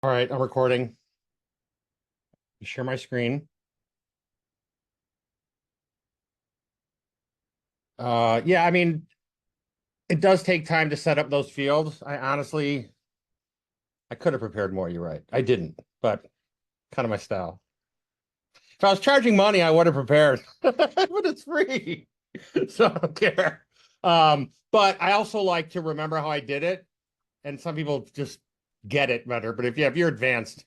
All right, I'm recording. Share my screen. Yeah, I mean, it does take time to set up those fields. I could have prepared more, you're right. I didn't, but kind of my style. If I was charging money, I would have prepared, but it's free. So I don't care. But I also like to remember how I did it, and some people just get it better. But if you're advanced,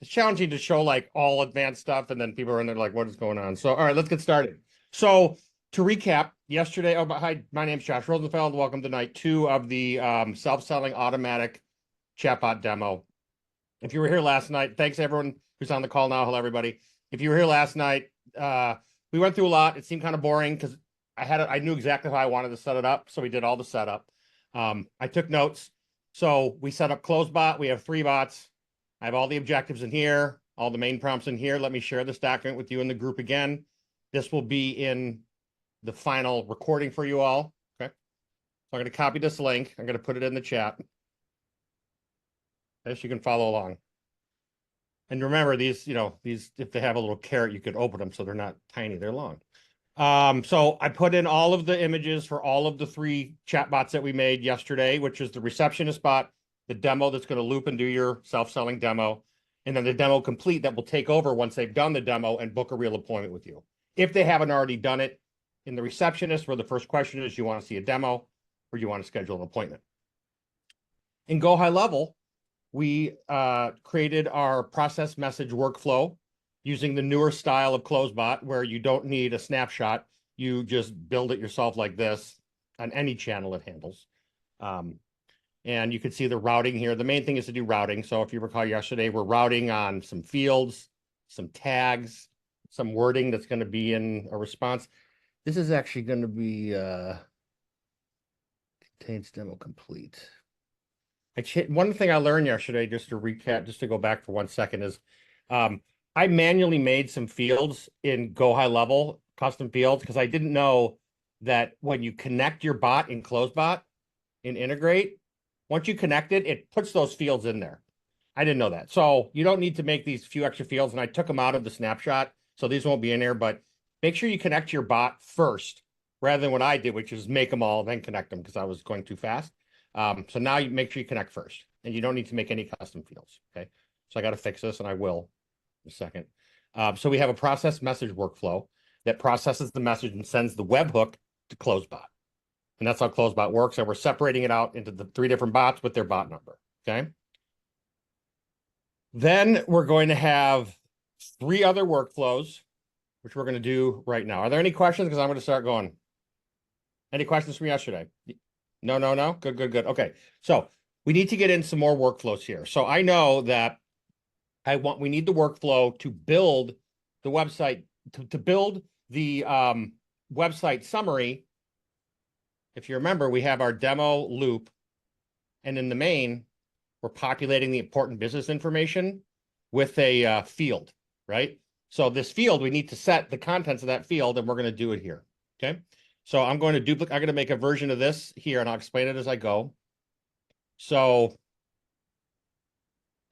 it's challenging to show like all advanced stuff, and then people are in there like, what is going on? So, all right, let's get started. So, to recap, yesterday, hi, my name's Josh Rosenfeld. Welcome to night two of the self-selling automatic chatbot demo. If you were here last night, thanks everyone who's on the call now. Hello, everybody. If you were here last night, we went through a lot. It seemed kind of boring because I knew exactly how I wanted to set it up, so we did all the setup. I took notes. So we set up CloseBot. We have 3 bots. I have all the objectives in here, all the main prompts in here. Let me share this document with you in the group again. This will be in the final recording for you all. Okay. So I'm going to copy this link. I'm going to put it in the chat. Okay, so you can follow along. And remember, these, if they have a little caret, you could open them so they're not tiny, they're long. So I put in all of the images for all of the 3 chatbots that we made yesterday, which is the receptionist bot, the demo that's going to loop and do your self-selling demo, and then the demo complete that will take over once they've done the demo and book a real appointment with you. If they haven't already done it in the receptionist, where the first question is, you want to see a demo or you want to schedule an appointment. In Go High Level, we created our process message workflow using the newer style of CloseBot, where you don't need a snapshot. You just build it yourself like this on any channel it handles. And you can see the routing here. The main thing is to do routing. So if you recall yesterday, we're routing on some fields, some tags, some wording that's going to be in a response. This is actually going to be contains demo complete. One thing I learned yesterday, just to recap, just to go back for 1 second, is I manually made some fields in Go High Level, custom fields, because I didn't know that when you connect your bot in CloseBot and integrate, once you connect it, it puts those fields in there. I didn't know that. So you don't need to make these few extra fields, and I took them out of the snapshot, so these won't be in there, but make sure you connect your bot first, rather than what I did, which is make them all, then connect them, because I was going too fast. So now you make sure you connect first, and you don't need to make any custom fields, okay? So I got to fix this, and I will in a second. So we have a process message workflow that processes the message and sends the webhook to CloseBot. And that's how CloseBot works, and we're separating it out into the 3 different bots with their bot number, okay? Then we're going to have 3 other workflows, which we're going to do right now. Are there any questions? Because I'm going to start going. Any questions from yesterday? No, no, no. Good, good, good. Okay. So we need to get in some more workflows here. So I know that we need the workflow to build the website, to build the website summary. If you remember, we have our demo loop, and in the main, we're populating the important business information with a field, right? So this field, we need to set the contents of that field, and we're going to do it here, okay? So I'm going to make a version of this here, and I'll explain it as I go. So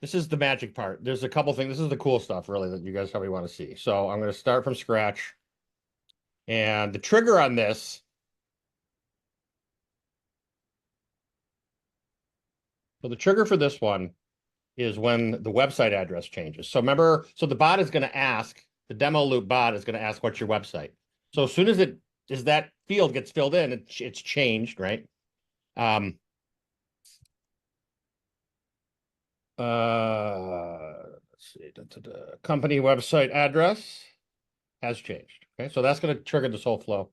this is the magic part. There's a couple things. This is the cool stuff, really, that you guys probably want to see. So I'm going to start from scratch. And the trigger on this, so the trigger for this one is when the website address changes. So remember, so the bot is going to ask, the demo loop bot is going to ask, what's your website? So as soon as that field gets filled in, it's changed, right? Let's see, company website address has changed. Okay, so that's going to trigger this whole flow.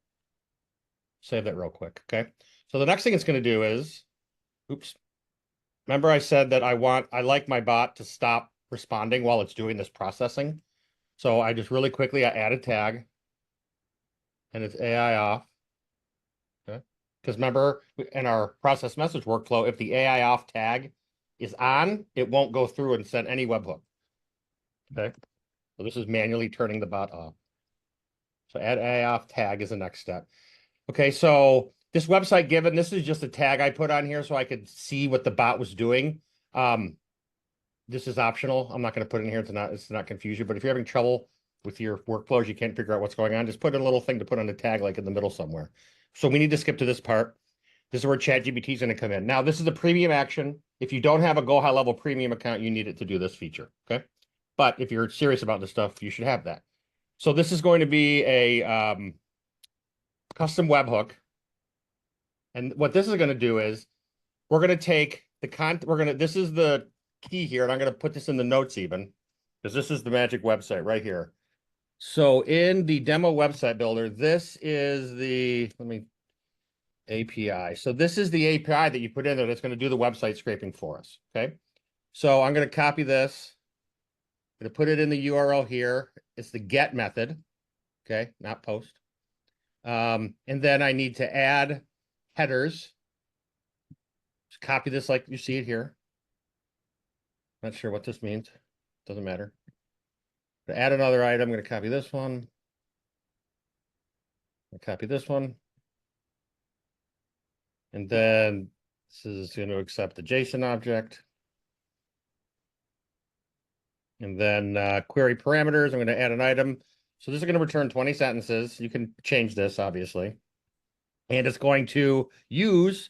Save that real quick. Okay, so the next thing it's going to do is, oops. Remember I said that I like my bot to stop responding while it's doing this processing. So I just really quickly, I add a tag, and it's AI off. Okay, because remember in our process message workflow, if the AI off tag is on, it won't go through and send any webhook. Okay, so this is manually turning the bot off. So add AI off tag is the next step. Okay, so this website given, this is just a tag I put on here so I could see what the bot was doing. this is optional. I'm not going to put it in here to not confuse you. But if you're having trouble with your workflows, you can't figure out what's going on, just put in a little thing to put on the tag, like in the middle somewhere. So we need to skip to this part. This is where ChatGPT is going to come in. Now, this is a premium action. If you don't have a Go High Level premium account, you need it to do this feature. Okay. But if you're serious about this stuff, you should have that. So this is going to be a custom webhook. And what this is going to do is we're going to take the this is the key here, and I'm going to put this in the notes even, because this is the magic website right here. So in the demo website builder, this is the, API. So this is the API that you put in there that's going to do the website scraping for us. Okay. So I'm going to copy this. I'm going to put it in the URL here. It's the get method. Okay. Not post. And then I need to add headers. Just copy this like you see it here. Not sure what this means. Doesn't matter. To add another item, I'm going to copy this one. I'll copy this one. And then this is going to accept the JSON object. And then query parameters, I'm going to add an item. So this is going to return 20 sentences. You can change this, obviously. And it's going to use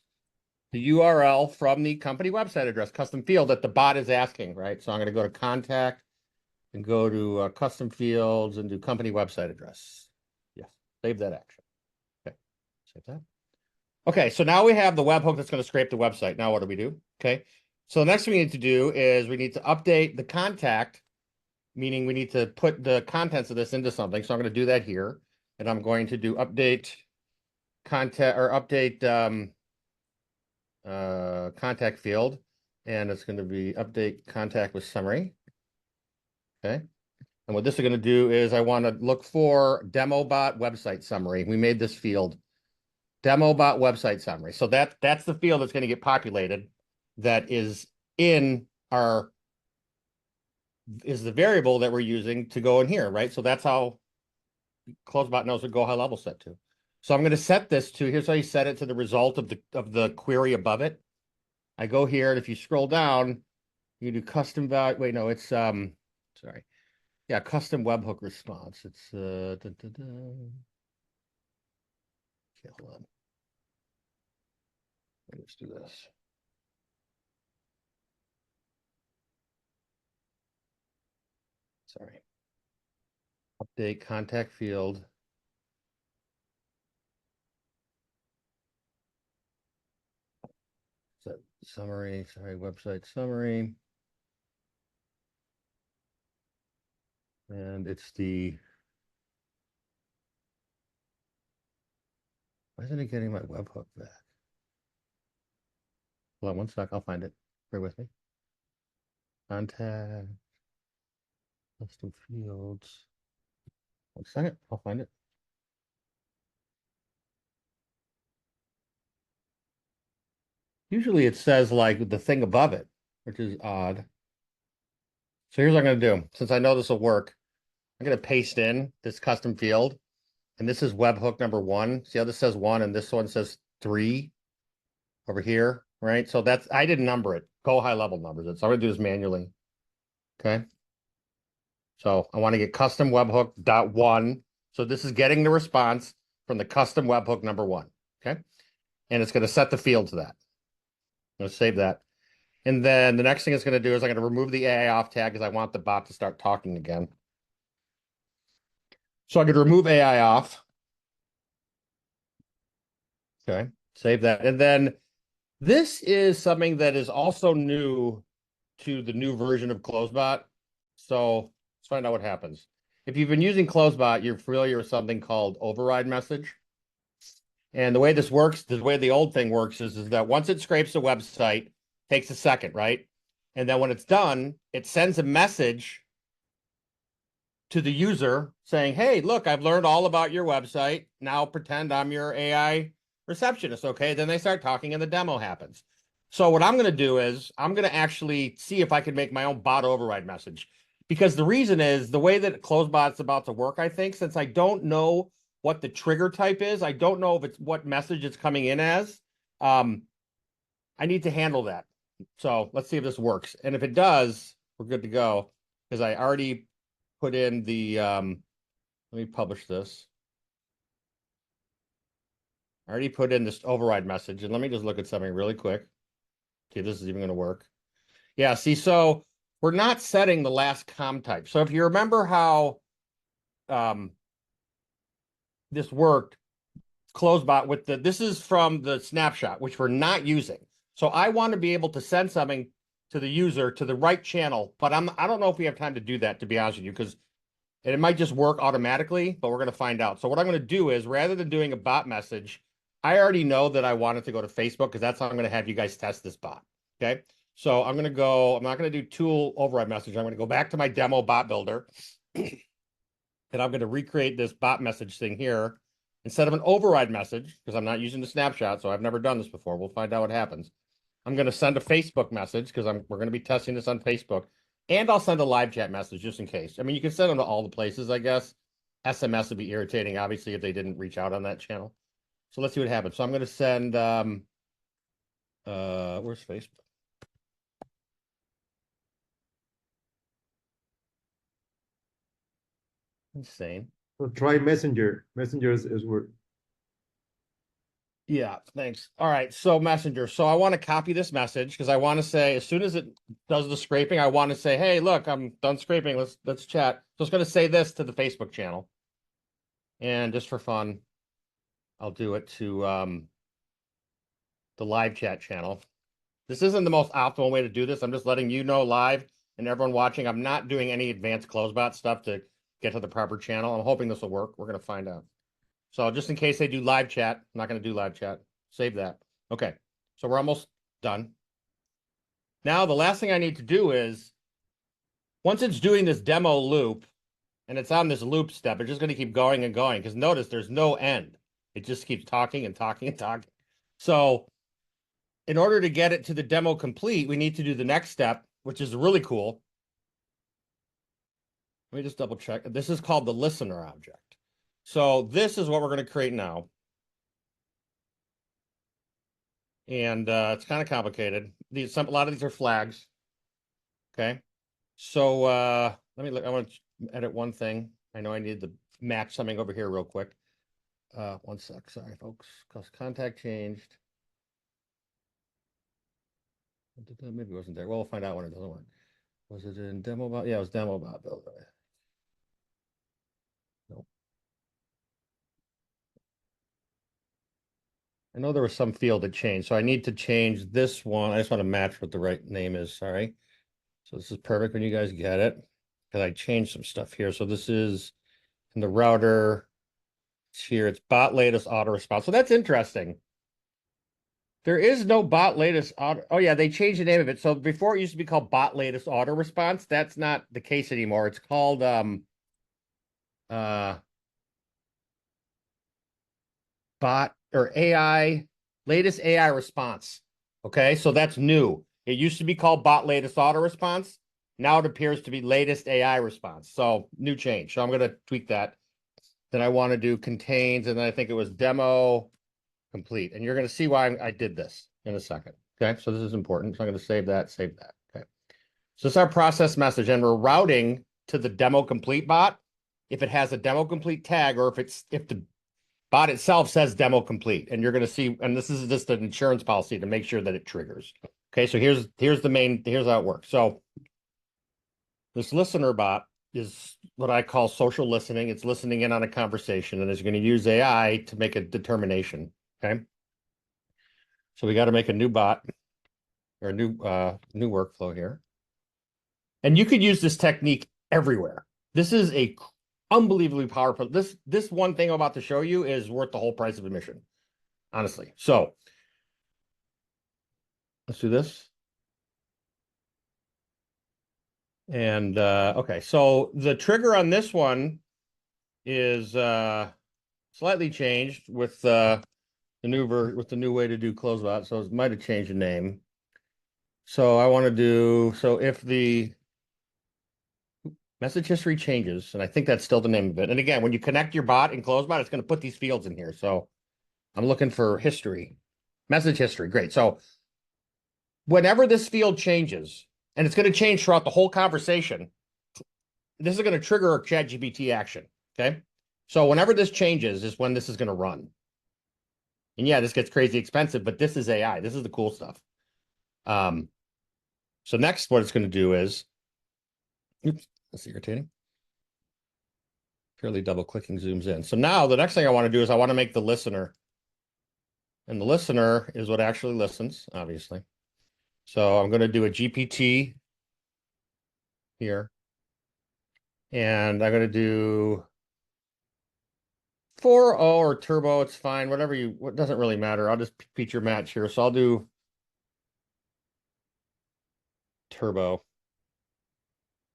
the URL from the company website address, custom field that the bot is asking, right? So I'm going to go to contact and go to custom fields and do company website address. Yes, save that action. Okay, save that. Okay, so now we have the webhook that's going to scrape the website. Now what do we do? Okay, so the next thing we need to do is we need to update the contact, meaning we need to put the contents of this into something. So I'm going to do that here, and I'm going to do update contact or update contact field, and it's going to be update contact with summary. Okay, and what this is going to do is I want to look for demo bot website summary. We made this field demo bot website summary. So that's the field that's going to get populated. That is in our is the variable that we're using to go in here, right? So that's how CloseBot knows what Go High Level set to. So I'm going to set this to, here's how you set it to the result of the query above it. I go here, and if you scroll down, you do custom value. Wait, no, it's sorry. Yeah, custom webhook response. It's okay, hold on. Let's do this. Sorry. Update contact field. So summary, sorry, website summary. And it's the, why isn't it getting my webhook back? Hold on one sec, I'll find it. Bear with me. Contact, custom fields. 1 second, I'll find it. Usually it says like the thing above it, which is odd. So here's what I'm going to do. Since I know this will work, I'm going to paste in this custom field. And this is webhook number 1. See how this says 1 and this one says 3 over here, right? So that's, I didn't number it. Go High Level numbers it. So I'm going to do this manually. Okay. So I want to get custom webhook dot 1. So this is getting the response from the custom webhook number 1. Okay. And it's going to set the field to that. I'm going to save that. And then the next thing it's going to do is I'm going to remove the AI off tag because I want the bot to start talking again. So I could remove AI off. Okay, save that. And then this is something that is also new to the new version of CloseBot. So let's find out what happens. If you've been using CloseBot, you're familiar with something called override message. And the way this works, the way the old thing works is that once it scrapes a website, takes a second, right? And then when it's done, it sends a message to the user saying, hey, look, I've learned all about your website. Now pretend I'm your AI receptionist, okay? Then they start talking and the demo happens. So what I'm going to do is I'm going to actually see if I can make my own bot override message. Because the reason is the way that CloseBot's about to work, I think, since I don't know what the trigger type is, I don't know if it's what message it's coming in as. I need to handle that. So let's see if this works. And if it does, we're good to go because I already put in the, let me publish this. I already put in this override message, and let me just look at something really quick. See if this is even going to work. Yeah, see, so we're not setting the last com type. So if you remember how this worked, closebot with the, this is from the snapshot, which we're not using. So I want to be able to send something to the user to the right channel, but I don't know if we have time to do that, to be honest with you, because it might just work automatically, but we're going to find out. So what I'm going to do is, rather than doing a bot message, I already know that I want it to go to Facebook because that's how I'm going to have you guys test this bot. Okay. So I'm going to go, I'm not going to do tool override message. I'm going to go back to my demo bot builder and I'm going to recreate this bot message thing here instead of an override message, because I'm not using the snapshot. So I've never done this before. We'll find out what happens. I'm going to send a Facebook message because we're going to be testing this on Facebook, and I'll send a live chat message just in case. I mean, you can send them to all the places, I guess. SMS would be irritating, obviously, if they didn't reach out on that channel. So let's see what happens. So I'm going to send, where's Facebook? Insane. So try Messenger. Messenger is where. Yeah, thanks. All right, so Messenger. So I want to copy this message because I want to say, as soon as it does the scraping, I want to say, hey, look, I'm done scraping. Let's chat. So it's going to say this to the Facebook channel. And just for fun, I'll do it to the live chat channel. This isn't the most optimal way to do this. I'm just letting you know live and everyone watching. I'm not doing any advanced closebot stuff to get to the proper channel. I'm hoping this will work. We're going to find out. So just in case they do live chat, I'm not going to do live chat. Save that. Okay. So we're almost done. Now, the last thing I need to do is, once it's doing this demo loop and it's on this loop step, it's just going to keep going and going, because notice there's no end. It just keeps talking and talking and talking. So in order to get it to the demo complete, we need to do the next step, which is really cool. Let me just double check. This is called the listener object. So this is what we're going to create now. And it's kind of complicated. A lot of these are flags. Okay. So let me look. I want to edit one thing. I know I need to match something over here real quick. One sec. Sorry, folks. Because contact changed. Maybe it wasn't there. Well, we'll find out when it doesn't work. Was it in demo bot? Yeah, it was demo bot builder. Nope. I know there was some field that changed, so I need to change this one. I just want to match what the right name is. Sorry. So this is perfect when you guys get it, because I changed some stuff here. So this is in the router. It's here. It's bot latest auto response. So that's interesting. There is no bot latest auto. Oh yeah, they changed the name of it. So before it used to be called bot latest auto response. That's not the case anymore. It's called bot or AI latest AI response. Okay, so that's new. It used to be called bot latest auto response. Now it appears to be latest AI response. So new change. So I'm going to tweak that. Then I want to do contains, and then I think it was demo complete. And you're going to see why I did this in a second. Okay, so this is important. So I'm going to save that. Okay. So this is our process message, and we're routing to the demo complete bot if it has a demo complete tag, or if the bot itself says demo complete. And you're going to see, and this is just an insurance policy to make sure that it triggers. Okay, so here's how it works. So this listener bot is what I call social listening. It's listening in on a conversation, and it's going to use AI to make a determination. Okay. So we got to make a new bot or a new workflow here. And you could use this technique everywhere. This is a unbelievably powerful. This one thing I'm about to show you is worth the whole price of admission, honestly. So let's do this. And okay, so the trigger on this one is slightly changed with the new way to do closebot. So it might have changed the name. So I want to do, so if the message history changes, and I think that's still the name of it. And again, when you connect your bot in closebot, it's going to put these fields in here. So I'm looking for history, message history. Great. So whenever this field changes, And it's going to change throughout the whole conversation. This is going to trigger a ChatGPT action. Okay. So whenever this changes is when this is going to run. And yeah, this gets crazy expensive, but this is AI. This is the cool stuff. So next, what it's going to do is, oops, that's irritating. Purely double clicking zooms in. So now the next thing I want to do is I want to make the listener. And the listener is what actually listens, obviously. So I'm going to do a GPT here. And I'm going to do 4.0 or turbo. It's fine. Whatever you, what doesn't really matter. I'll just feature match here. So I'll do turbo.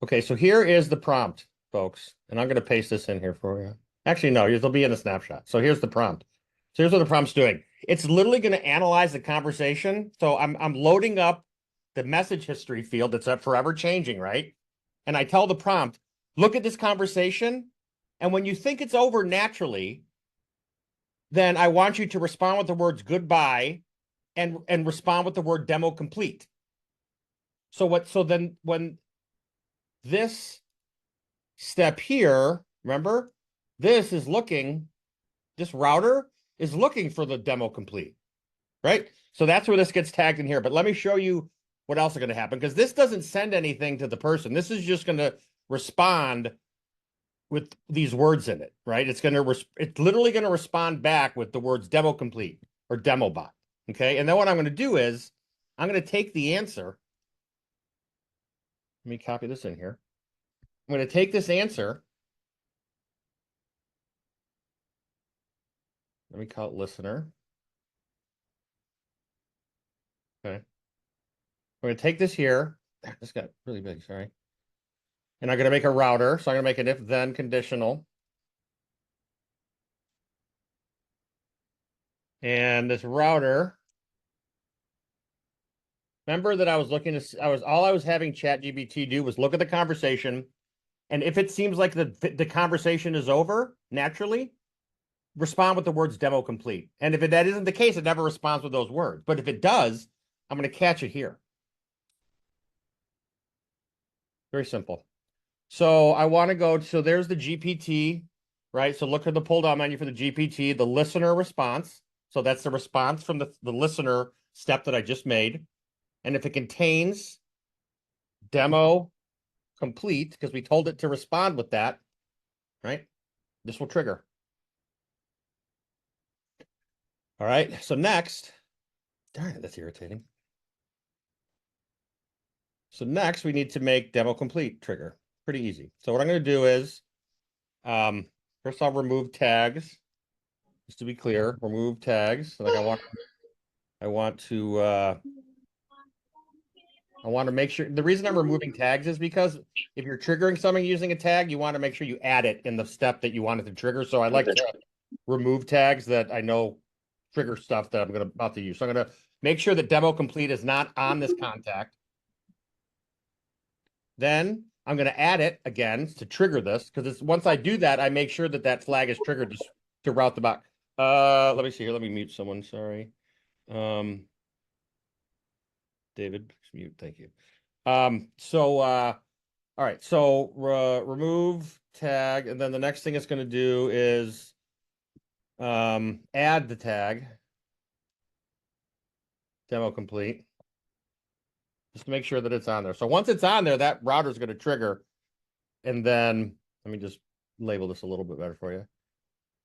Okay, so here is the prompt, folks. And I'm going to paste this in here for you. Actually, no, it'll be in the snapshot. So here's the prompt. So here's what the prompt's doing. It's literally going to analyze the conversation. So I'm loading up the message history field that's forever changing, right? And I tell the prompt, look at this conversation. And when you think it's over naturally, then I want you to respond with the words goodbye and respond with the word demo complete. So then when this step here, remember, this router is looking for the demo complete, right? So that's where this gets tagged in here. But let me show you what else is going to happen, because this doesn't send anything to the person. This is just going to respond with these words in it, right? It's literally going to respond back with the words demo complete or demo bot. Okay. And then what I'm going to do is I'm going to take the answer. Let me copy this in here. I'm going to take this answer. Let me call it listener. Okay. I'm going to take this here. This got really big, sorry. And I'm going to make a router. So I'm going to make an if-then conditional. And this router, remember that I was looking to, all I was having ChatGPT do was look at the conversation. And if it seems like the conversation is over naturally, respond with the words demo complete. And if that isn't the case, it never responds with those words. But if it does, I'm going to catch it here. Very simple. So I want to go, so there's the GPT, right? So look at the pull down menu for the GPT, the listener response. So that's the response from the listener step that I just made. And if it contains demo complete, because we told it to respond with that, right? This will trigger. All right. So next, darn it, that's irritating. So next we need to make demo complete trigger. Pretty easy. So what I'm going to do is, first I'll remove tags. Just to be clear, remove tags. Like I want to make sure, the reason I'm removing tags is because if you're triggering something using a tag, you want to make sure you add it in the step that you want it to trigger. So I like to remove tags that I know trigger stuff that I'm about to use. So I'm going to make sure that demo complete is not on this contact. Then I'm going to add it again to trigger this, because once I do that, I make sure that that flag is triggered to route the bot. Let me see here. Let me mute someone. Sorry. David, mute. Thank you. All right. So remove tag, and then the next thing it's going to do is add the tag demo complete, just to make sure that it's on there. So once it's on there, that router is going to trigger, and then let me just label this a little bit better for you.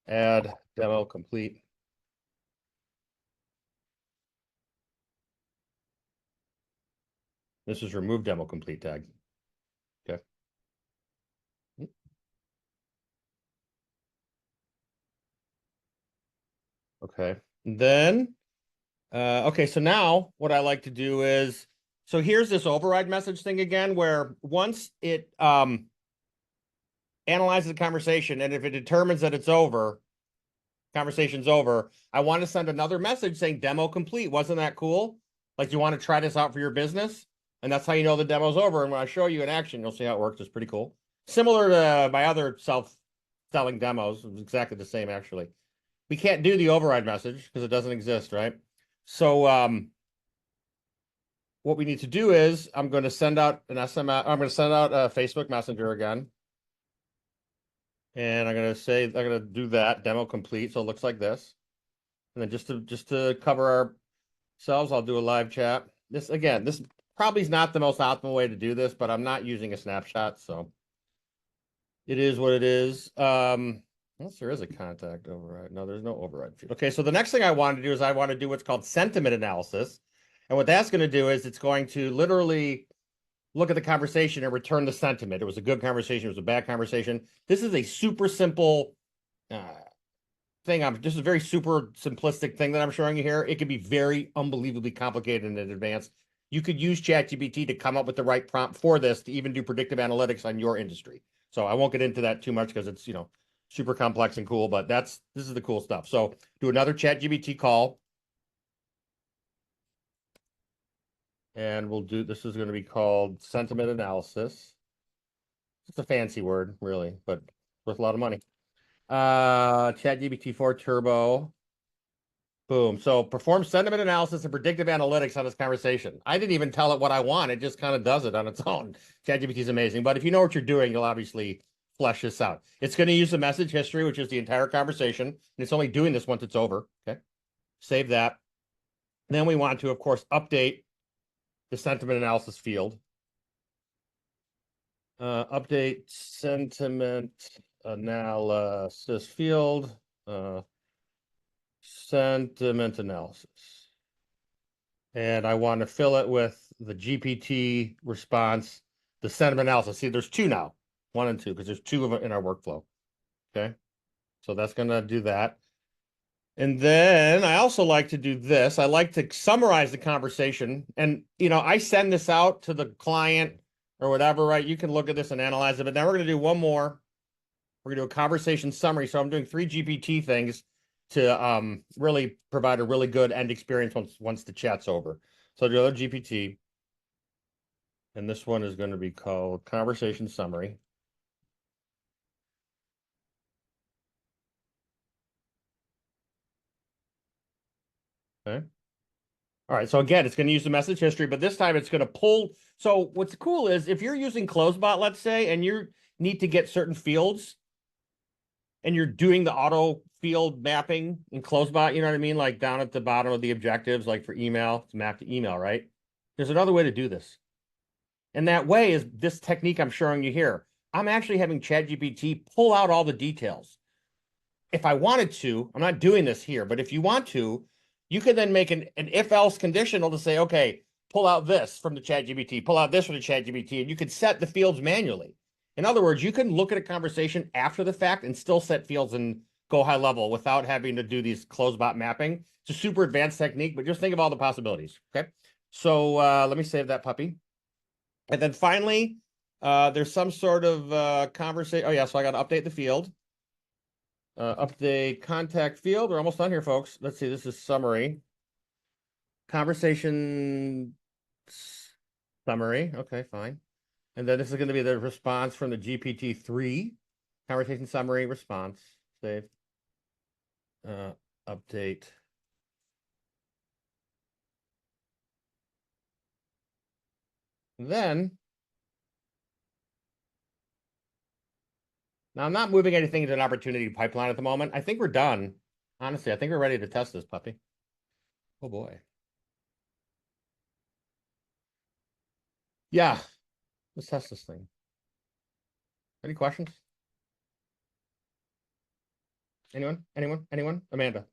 Add demo complete. This is remove demo complete tag. Okay. Okay. Then, okay, so now what I like to do is, so here's this override message thing again, where once it analyzes the conversation, and if it determines that it's over, conversation's over, I want to send another message saying demo complete. Wasn't that cool? Like, you want to try this out for your business? And that's how you know the demo's over. And when I show you in action, you'll see how it works. It's pretty cool. Similar to my other self-selling demos. It's exactly the same, actually. We can't do the override message because it doesn't exist, right? So what we need to do is I'm going to send out an SMS. I'm going to send out a Facebook Messenger again. And I'm going to say, I'm going to do that demo complete. So it looks like this. And then just to cover ourselves, I'll do a live chat. This probably is not the most optimal way to do this, but I'm not using a snapshot. So it is what it is. Unless there is a contact override. No, there's no override. Okay, so the next thing I want to do is I want to do what's called sentiment analysis. And what that's going to do is it's going to literally look at the conversation and return the sentiment. It was a good conversation. It was a bad conversation. This is a super simple thing. This is a very super simplistic thing that I'm showing you here. It can be very unbelievably complicated in advance. You could use ChatGPT to come up with the right prompt for this to even do predictive analytics on your industry. So I won't get into that too much because it's, super complex and cool, but this is the cool stuff. So do another ChatGPT call. And this is going to be called sentiment analysis. It's a fancy word, really, but worth a lot of money. ChatGPT 4 Turbo. Boom. So perform sentiment analysis and predictive analytics on this conversation. I didn't even tell it what I want. It just kind of does it on its own. ChatGPT is amazing. But if you know what you're doing, you'll obviously flesh this out. It's going to use the message history, which is the entire conversation. And it's only doing this once it's over. Okay. Save that. Then we want to, of course, update the sentiment analysis field. Update sentiment analysis field. Sentiment analysis. And I want to fill it with the GPT response, the sentiment analysis. See, there's two now, 1 and 2, because there's 2 of them in our workflow. Okay. So that's going to do that. And then I also like to do this. I like to summarize the conversation. And, I send this out to the client or whatever, right? You can look at this and analyze it. But now we're going to do one more. We're going to do a conversation summary. So I'm doing 3 GPT things to really provide a really good end experience once the chat's over. So I'll do another GPT. And this one is going to be called conversation summary. Okay. All right. So again, it's going to use the message history, but this time it's going to pull. So what's cool is if you're using CloseBot, let's say, and you need to get certain fields and you're doing the auto field mapping in CloseBot, you know what I mean? Like down at the bottom of the objectives, like for email, it's mapped to email, right? There's another way to do this. And that way is this technique I'm showing you here. I'm actually having ChatGPT pull out all the details. If I wanted to, I'm not doing this here, but if you want to, you can then make an if-else conditional to say, okay, pull out this from the ChatGPT, pull out this from the ChatGPT, and you could set the fields manually. In other words, you can look at a conversation after the fact and still set fields and go high level without having to do these CloseBot mapping. It's a super advanced technique, but just think of all the possibilities, okay? So let me save that puppy. And then finally, there's some sort of conversation. Oh, yeah, so I got to update the field. Update contact field. We're almost done here, folks. Let's see. This is summary. Conversation summary. Okay, fine. And then this is going to be the response from the GPT-3. Conversation summary response. Save. Update. Then, now I'm not moving anything into an opportunity pipeline at the moment. I think we're done. Honestly, I think we're ready to test this puppy. Oh boy. Yeah, let's test this thing. Any questions? Anyone? Amanda.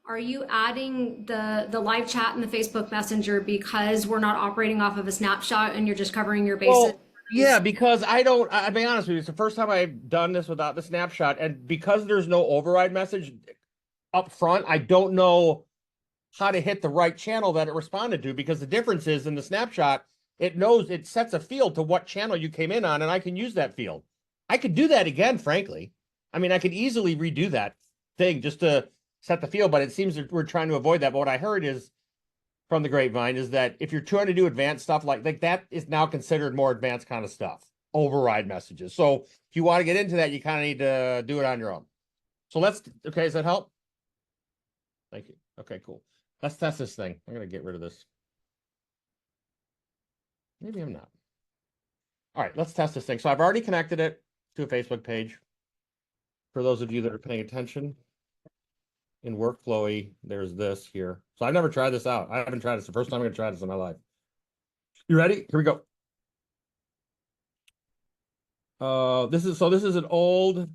Are you adding the live chat in the Facebook Messenger because we're not operating off of a snapshot and you're just covering your bases? Well, yeah, because I'll be honest with you, it's the first time I've done this without the snapshot. And because there's no override message up front, I don't know how to hit the right channel that it responded to, because the difference is in the snapshot, it sets a field to what channel you came in on, and I can use that field. I could do that again, frankly. I mean, I could easily redo that thing just to set the field, but it seems that we're trying to avoid that. But what I heard is from the grapevine is that if you're trying to do advanced stuff like that is now considered more advanced kind of stuff, override messages. So if you want to get into that, you kind of need to do it on your own. So okay, does that help? Thank you. Okay, cool. Let's test this thing. I'm going to get rid of this. Maybe I'm not. All right, let's test this thing. So I've already connected it to a Facebook page. For those of you that are paying attention, in workflowy, there's this here. So I've never tried this out. I haven't tried this. The first time I'm going to try this in my life. You ready? Here we go. This is an old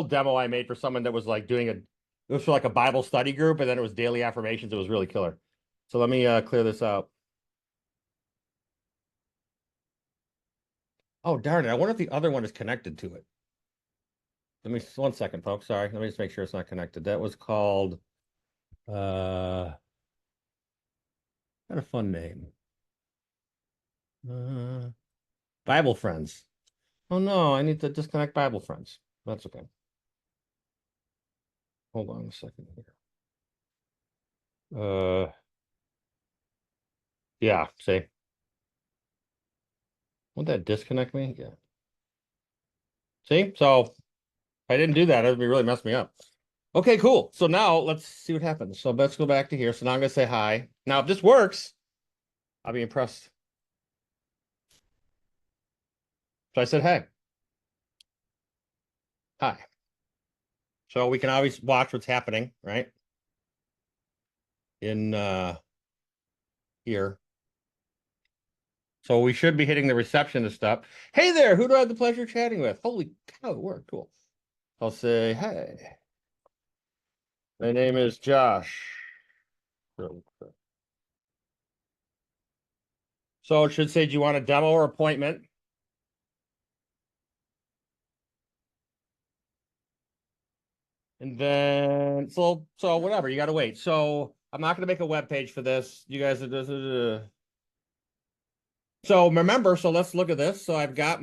demo I made for someone that was like it was for like a Bible study group, and then it was daily affirmations. It was really killer. So let me clear this out. Oh, darn it. I wonder if the other one is connected to it. Let me, 1 second, folks. Sorry. Let me just make sure it's not connected. That was called, had a fun name. Bible Friends. Oh no, I need to disconnect Bible Friends. That's okay. Hold on a second here. Yeah, see. Won't that disconnect me? Yeah. See? So if I didn't do that, it would be really messed me up. Okay, cool. So now let's see what happens. So let's go back to here. So now I'm gonna say hi. Now, if this works, I'll be impressed. So I said, hey. Hi. So we can always watch what's happening, right? In here. So we should be hitting the receptionist stuff. Hey there, who do I have the pleasure of chatting with? Holy cow, it worked. Cool. I'll say, hey. My name is Josh. So it should say, do you want a demo or appointment? And then, so whatever, you got to wait. So I'm not going to make a web page for this. You guys are. So remember, so let's look at this. So I've got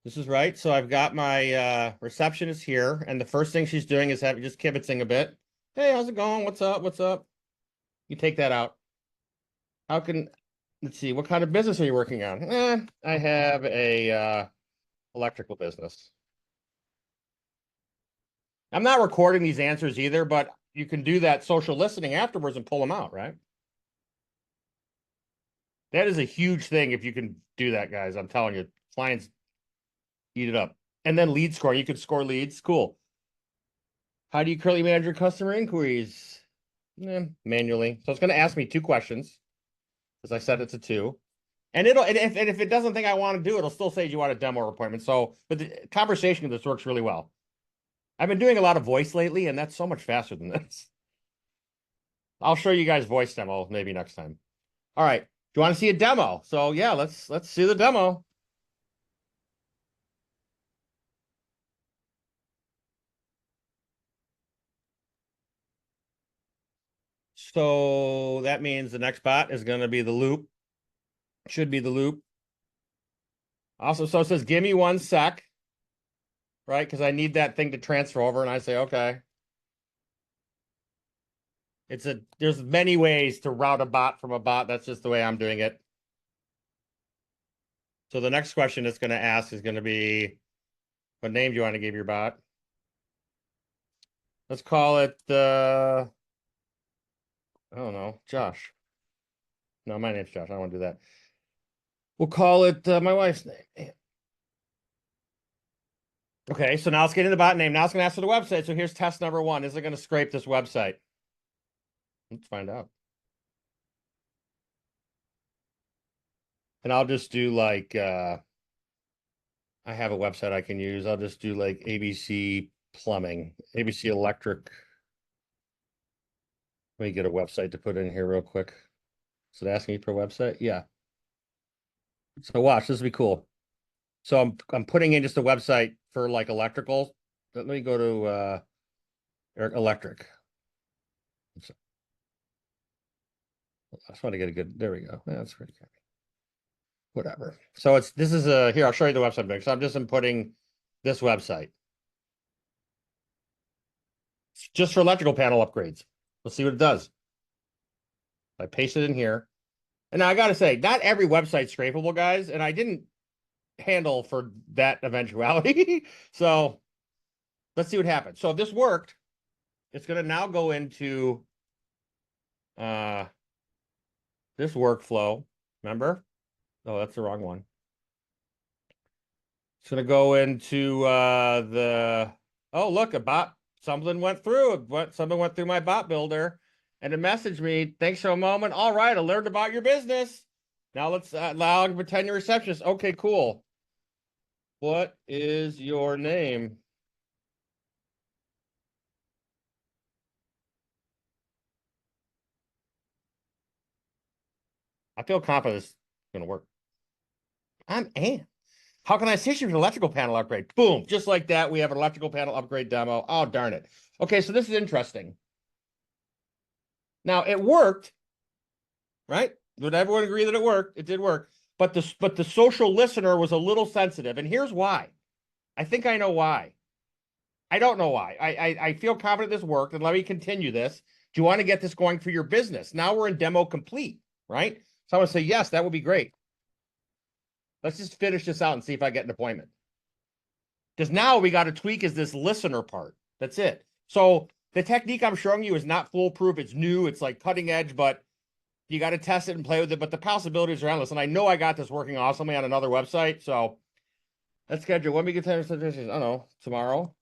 this is right. So I've got my receptionist here. And the first thing she's doing is just kibitzing a bit. Hey, how's it going? What's up? What's up? You take that out. Let's see, what kind of business are you working on? I have a electrical business. I'm not recording these answers either, but you can do that social listening afterwards and pull them out, right? That is a huge thing if you can do that, guys. I'm telling you, clients eat it up. And then lead scoring. You can score leads. Cool. How do you currently manage your customer inquiries? Manually. So it's going to ask me 2 questions because I said it's a 2. And if it doesn't think I want to do it, it'll still say, do you want a demo or appointment? So, but the conversation of this works really well. I've been doing a lot of voice lately, and that's so much faster than this. I'll show you guys voice demo maybe next time. All right. Do you want to see a demo? So yeah, let's see the demo. So that means the next bot is going to be the loop. Should be the loop. Also, so it says, give me 1 sec, right? Because I need that thing to transfer over, and I say, okay. There's many ways to route a bot from a bot. That's just the way I'm doing it. So the next question it's going to ask is going to be, what name do you want to give your bot? Let's call it, I don't know, Josh. No, my name's Josh. I don't want to do that. We'll call it my wife's name. Okay, so now it's getting the bot name. Now it's going to ask for the website. So here's test number 1. Is it going to scrape this website? Let's find out. And I'll just do like, I have a website I can use. I'll just do like ABC Plumbing, ABC Electric. Let me get a website to put in here real quick. Is it asking me for a website? Yeah. So watch, this will be cool. So I'm putting in just a website for like electrical. Let me go to electric. I just want to get a good, there we go. That's pretty good. Whatever. So here, I'll show you the website next. So I'm just inputting this website. It's just for electrical panel upgrades. Let's see what it does. I paste it in here. And now I got to say, not every website's scrapable, guys. And I didn't handle for that eventuality. So let's see what happens. So if this worked, it's going to now go into this workflow. Remember? Oh, that's the wrong one. It's going to go into oh, look, something went through. Something went through my bot builder and it messaged me. Thanks for a moment. All right, I learned about your business. Now let's allow and pretend you're a receptionist. Okay, cool. What is your name? I feel confident it's going to work. I'm Ann. How can I assist you with an electrical panel upgrade? Boom, just like that, we have an electrical panel upgrade demo. Oh, darn it. Okay, so this is interesting. Now, it worked, right? Would everyone agree that it worked? It did work. But the social listener was a little sensitive, and here's why. I think I know why. I don't know why. I feel confident this worked, and let me continue this. Do you want to get this going for your business? Now we're in demo complete, right? So I would say, yes, that would be great. Let's just finish this out and see if I get an appointment. Because now we got to tweak is this listener part. That's it. So the technique I'm showing you is not foolproof. It's new. It's like cutting edge, but you got to test it and play with it. But the possibilities are endless. And I know I got this working awesomely on another website. So let's schedule. When we get 10 suggestions, I don't know, tomorrow.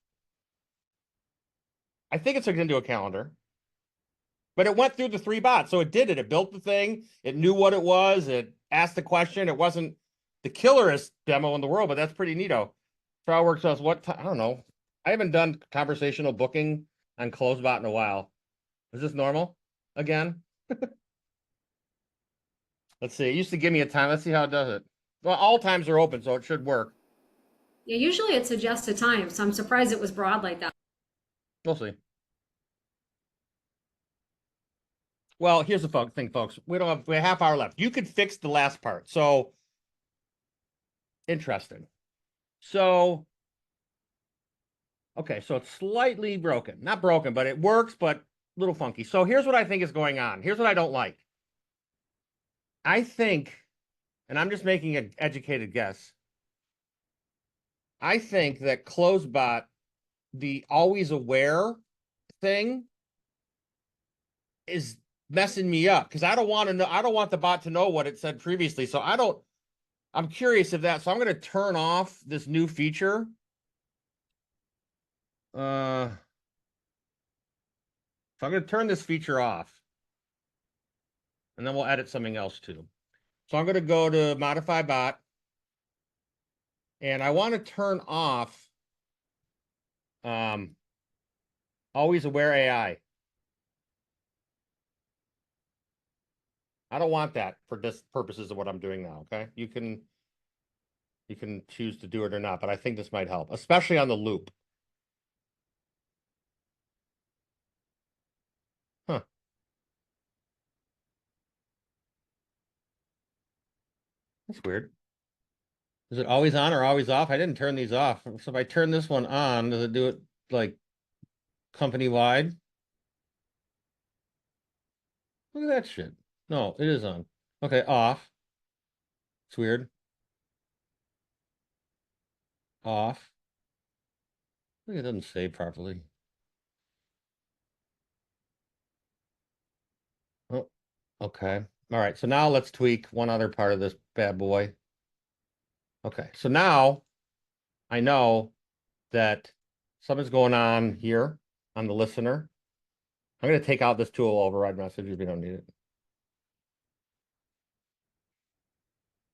I think it's hooked into a calendar. But it went through the 3 bots. So it did it. It built the thing. It knew what it was. It asked the question. It wasn't the killerest demo in the world, but that's pretty neato. Trial works us what time? I don't know. I haven't done conversational booking on CloseBot in a while. Is this normal again? Let's see. It used to give me a time. Let's see how it does it. Well, all times are open, so it should work. Yeah, usually it suggests a time, so I'm surprised it was broad like that. We'll see. Well, here's the thing, folks. We have a half hour left. You could fix the last part. So interesting. So okay, so it's slightly broken. Not broken, but it works, but a little funky. So here's what I think is going on. Here's what I don't like. I think, and I'm just making an educated guess, I think that CloseBot, the always aware thing, is messing me up because I don't want to know. I don't want the bot to know what it said previously. So I'm curious if that. So I'm going to turn off this new feature. So I'm going to turn this feature off. And then we'll edit something else too. So I'm going to go to modify bot. And I want to turn off always aware AI. I don't want that for this purposes of what I'm doing now. Okay. You can choose to do it or not, but I think this might help, especially on the loop. Huh. That's weird. Is it always on or always off? I didn't turn these off. So if I turn this one on, does it do it like company wide? Look at that shit. No, it is on. Okay, off. It's weird. Off. I think it doesn't save properly. Oh, okay. All right. So now let's tweak one other part of this bad boy. Okay. So now I know that something's going on here on the listener. I'm going to take out this tool override message if you don't need it.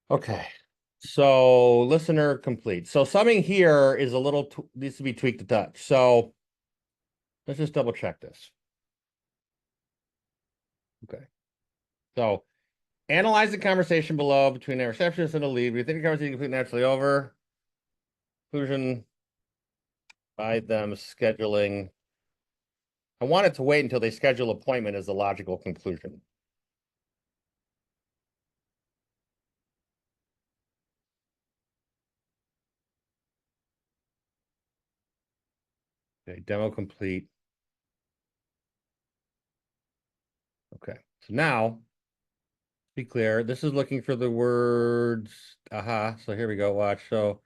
Okay. So listener complete. So something here is a little needs to be tweaked a touch. So let's just double check this. Okay. So analyze the conversation below between a receptionist and a lead. We think the conversation is completely naturally over. Conclusion by them scheduling. I want it to wait until they schedule appointment as the logical conclusion. Okay, demo complete. Okay, so now, be clear, this is looking for the words, aha, so here we go, watch, so,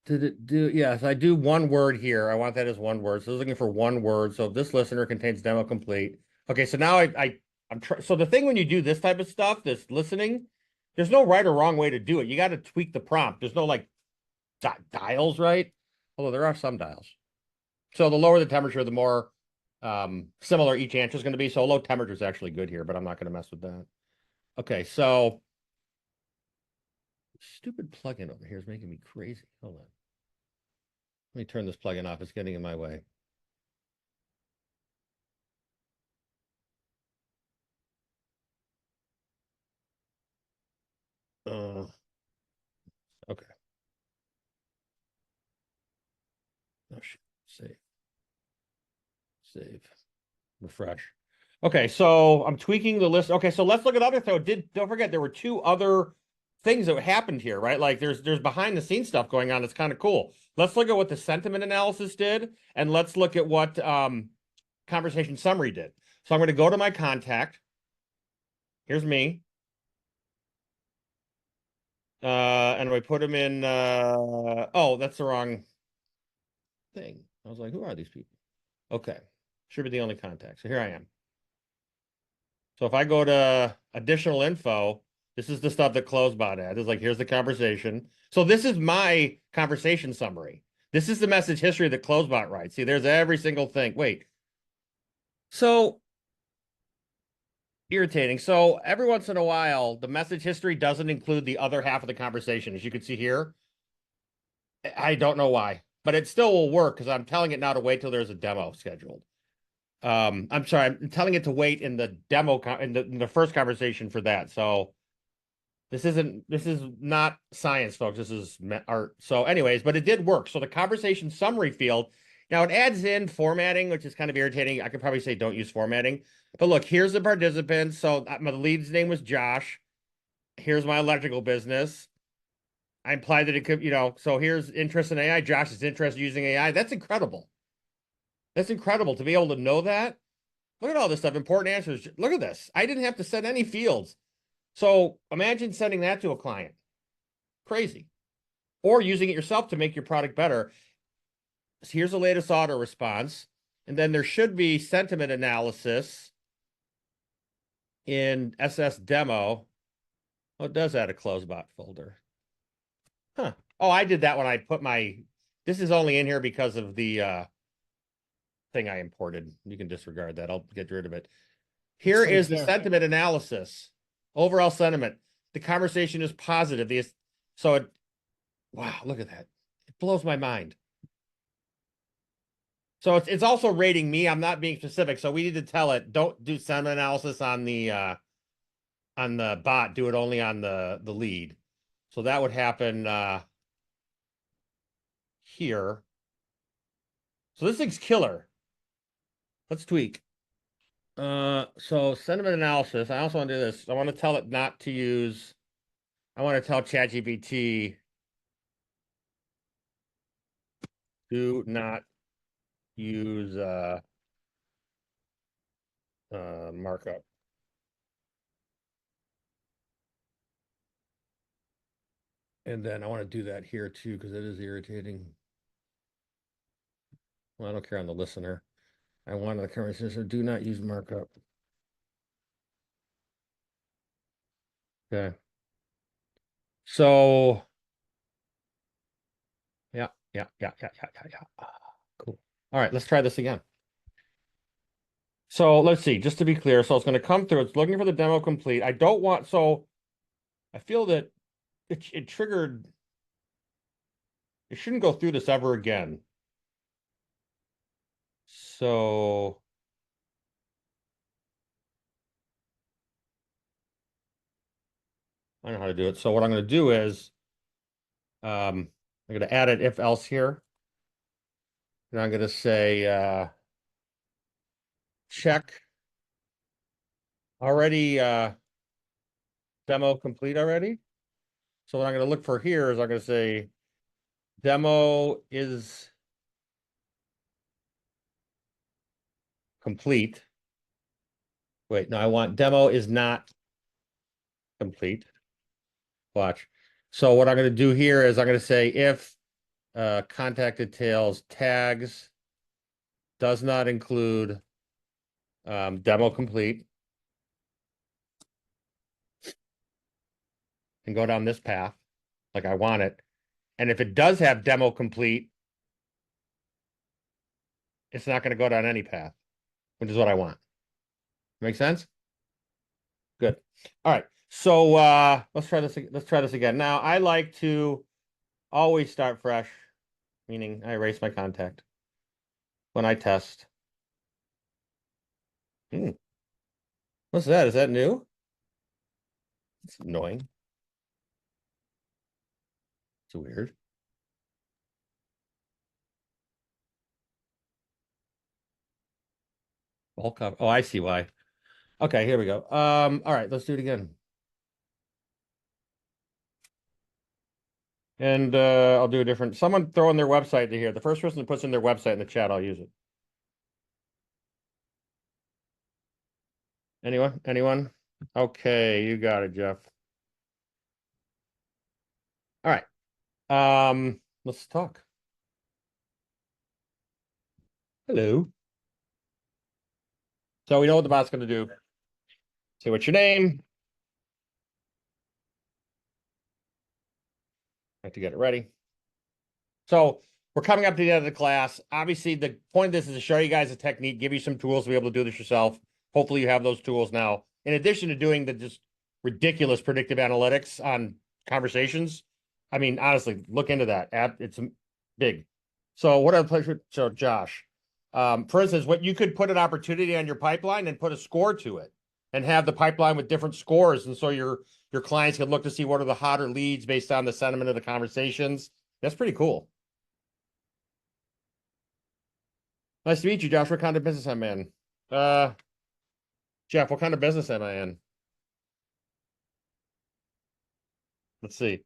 did it do, yes, I do one word here, I want that as one word, so it's looking for one word, so if this listener contains demo complete. Okay, so now I'm so the thing when you do this type of stuff, this listening, there's no right or wrong way to do it. You got to tweak the prompt. There's no like dials, right? Although there are some dials. So the lower the temperature, the more similar each answer is going to be. So low temperature is actually good here, but I'm not going to mess with that. Okay, so stupid plugin over here is making me crazy. Hold on. Let me turn this plugin off. It's getting in my way. Okay. Oh shit. Save. Refresh. Okay, so I'm tweaking the list. Okay, so let's look at other things. Don't forget there were two other things that happened here, right? Like there's behind the scenes stuff going on. It's kind of cool. Let's look at what the sentiment analysis did, and let's look at what conversation summary did. So I'm going to go to my contact. Here's me. And we put him in oh, that's the wrong thing. I was like, who are these people? Okay. Should be the only contact. So here I am. So if I go to additional info, this is the stuff that CloseBot adds. It's like, here's the conversation. So this is my conversation summary. This is the message history that CloseBot writes. See, there's every single thing. Wait. So irritating. So every once in a while, the message history doesn't include the other half of the conversation. As you can see here, I don't know why, but it still will work because I'm telling it now to wait till there's a demo scheduled. I'm sorry, I'm telling it to wait in the demo in the first conversation for that. So this is not science, folks. This is art. So anyways, but it did work. So the conversation summary field, now it adds in formatting, which is kind of irritating. I could probably say don't use formatting, but look, here's the participants. So my lead's name was Josh. Here's my electrical business. I implied that it could, so here's interest in AI. Josh is interested in using AI. That's incredible. That's incredible to be able to know that. Look at all this stuff. Important answers. Look at this. I didn't have to set any fields. So imagine sending that to a client. Crazy. Or using it yourself to make your product better. So here's the latest auto response. And then there should be sentiment analysis in SS demo. Oh, it does add a CloseBot folder. Huh. Oh, I did that when I put this is only in here because of the thing I imported. You can disregard that. I'll get rid of it. Here is the sentiment analysis. Overall sentiment. The conversation is positive. Wow, look at that. It blows my mind. So it's also rating me. I'm not being specific. So we need to tell it, don't do sentiment analysis on the bot. Do it only on the lead. So that would happen here. So this thing's killer. Let's tweak. So sentiment analysis. I also want to do this. I want to tell it not to use. I want to tell ChatGPT do not use markup. And then I want to do that here too because it is irritating. Well, I don't care on the listener. I want the conversation. Do not use markup. Okay. So, yeah. Cool. All right, let's try this again. So let's see, just to be clear. So it's going to come through. It's looking for the demo complete. I don't want, so I feel that it triggered. It shouldn't go through this ever again. So I don't know how to do it. So what I'm going to do is I'm going to add an if else here. And I'm going to say check already demo complete already. So what I'm going to look for here is I'm going to say demo is complete. Wait, no, I want demo is not complete. Watch. So what I'm going to do here is I'm going to say if contact details tags does not include demo complete. and go down this path like I want it. And if it does have demo complete, it's not going to go down any path, which is what I want. Make sense? Good. All right. So let's try this. Let's try this again. Now I like to always start fresh, meaning I erase my contact when I test. What's that? Is that new? It's annoying. It's weird. All cover. Oh, I see why. Okay, here we go. All right, let's do it again. And I'll do a different. Someone throw in their website to here. The first person that puts in their website in the chat, I'll use it. Anyone? Anyone? Okay, you got it, Jeff. All right. Let's talk. Hello. So we know what the bot's going to do. Say what's your name. I have to get it ready. So we're coming up to the end of the class. Obviously, the point of this is to show you guys a technique, give you some tools to be able to do this yourself. Hopefully you have those tools now. In addition to doing the just ridiculous predictive analytics on conversations. I mean, honestly, look into that. It's big. So what a pleasure. So Josh, for instance, what you could put an opportunity on your pipeline and put a score to it and have the pipeline with different scores. And so your clients can look to see what are the hotter leads based on the sentiment of the conversations. That's pretty cool. Nice to meet you, Josh. What kind of business am I in? Jeff, what kind of business am I in? Let's see.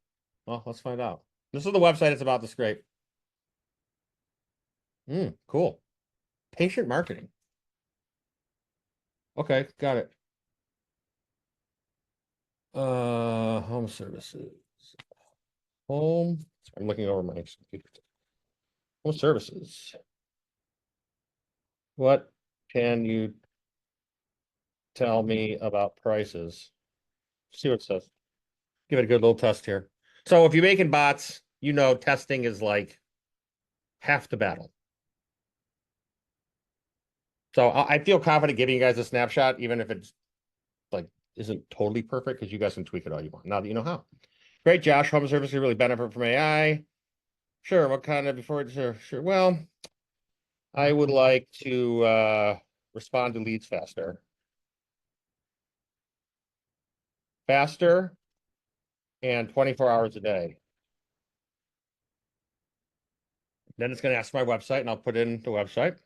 Well, let's find out. This is the website it's about to scrape. Cool. Patient marketing. Okay, got it. Home services. Home. I'm looking over my computer. Home services. What can you tell me about prices? See what it says. Give it a good little test here. So if you're making bots, you know testing is like half the battle. So I feel confident giving you guys a snapshot, even if it's like isn't totally perfect, because you guys can tweak it all you want now that you know how. Great, Josh. Home services really benefit from AI. Sure. What kind of sure. Well, I would like to respond to leads faster. Faster and 24 hours a day. Then it's going to ask my website, and I'll put in the website.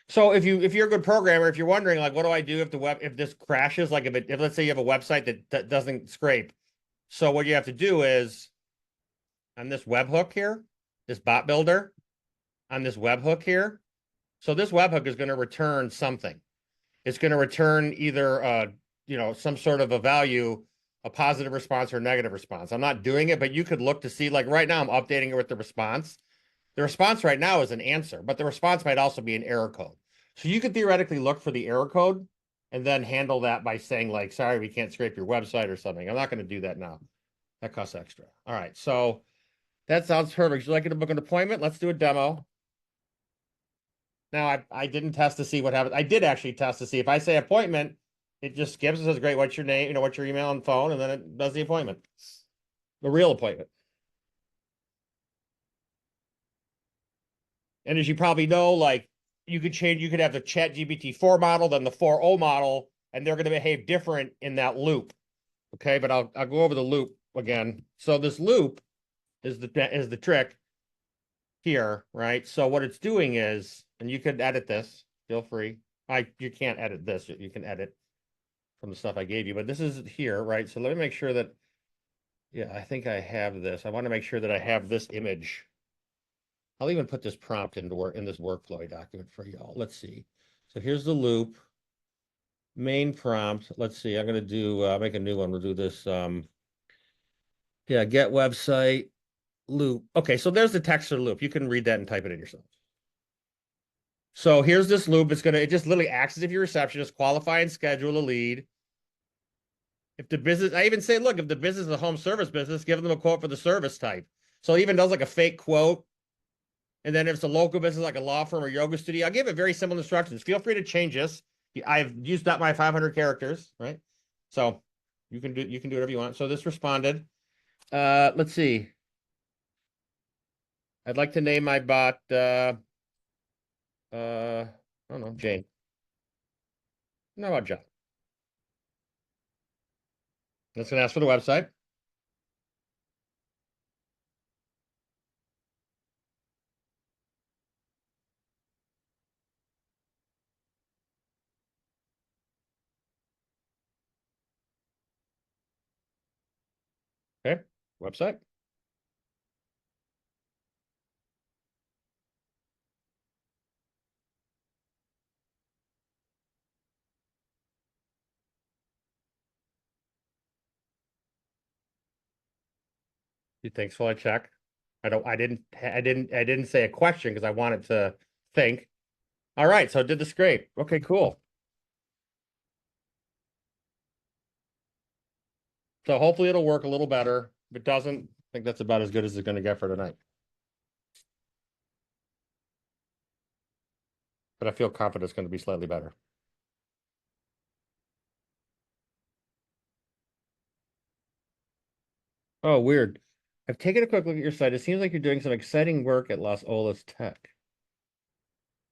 So if you're a good programmer, if you're wondering like, what do I do if this crashes, like if let's say you have a website that doesn't scrape. So what you have to do is on this webhook here, this bot builder, on this webhook here. So this webhook is going to return something. It's going to return either some sort of a value, a positive response or a negative response. I'm not doing it, but you could look to see, like right now I'm updating it with the response. The response right now is an answer, but the response might also be an error code. So you could theoretically look for the error code and then handle that by saying like, sorry, we can't scrape your website or something. I'm not going to do that now. That costs extra. All right. So that sounds perfect. Would you like to book an appointment? Let's do a demo. Now I didn't test to see what happens. I did actually test to see if I say appointment, it just skips and says, great, what's your name? What's your email and phone? And then it does the appointment. The real appointment. And as you probably know, like you could have the ChatGPT 4 model, then the 4.0 model, and they're going to behave different in that loop. Okay, but I'll go over the loop again. So this loop is the trick here, right? So what it's doing is, and you could edit this, feel free. You can't edit this, you can edit from the stuff I gave you, but this is here, right? So let me make sure that, yeah, I think I have this. I want to make sure that I have this image. I'll even put this prompt in this workflow document for y'all. Let's see. So here's the loop. Main prompt. Let's see. I'm going to do, make a new one. We'll do this. Get website loop. Okay. So there's the text of the loop. You can read that and type it in yourself. So here's this loop. It just literally acts as if you're a receptionist, qualify and schedule a lead. If the business, I even say, look, if the business is a home service business, give them a quote for the service type. So it even does like a fake quote. And then if it's a local business like a law firm or yoga studio, I'll give it very simple instructions. Feel free to change this. I've used up my 500 characters, right? So you can do whatever you want. So this responded. Let's see. I'd like to name my bot I don't know, Jane. How about John? That's gonna ask for the website. Okay, website. He thinks, well, I check. I didn't say a question because I wanted to think. All right, so it did the scrape. Okay, cool. So hopefully it'll work a little better. If it doesn't, I think that's about as good as it's going to get for tonight. But I feel confident it's going to be slightly better. Oh, weird. I've taken a quick look at your site. It seems like you're doing some exciting work at Las Olas Tech.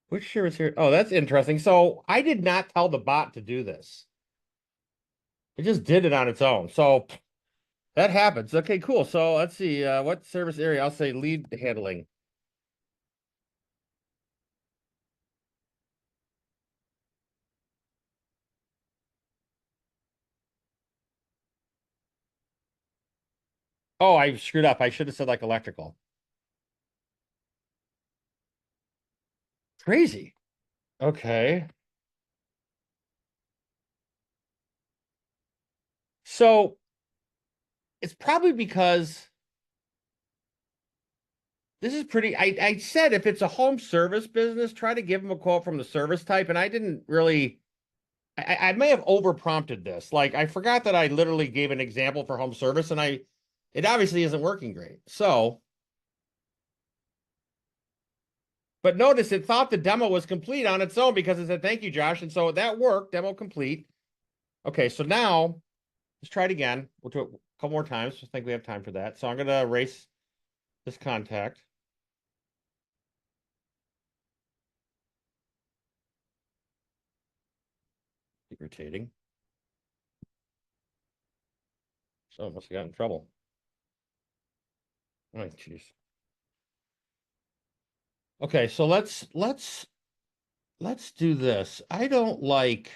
Which service here? Oh, that's interesting. So I did not tell the bot to do this. It just did it on its own. So that happens. Okay, cool. So let's see. What service area? I'll say lead handling. Oh, I screwed up. I should have said like electrical. Crazy. Okay. So it's probably because this is pretty. I said if it's a home service business, try to give them a quote from the service type. And I didn't really, I may have over prompted this. Like I forgot that I literally gave an example for home service and it obviously isn't working great. So, but notice it thought the demo was complete on its own because it said, thank you, Josh. And so that worked, demo complete. Okay, so now let's try it again. We'll do it a couple more times. I think we have time for that. So I'm going to erase this contact. Irritating. So I must have got in trouble. Oh, jeez. Okay, so let's do this. I don't like.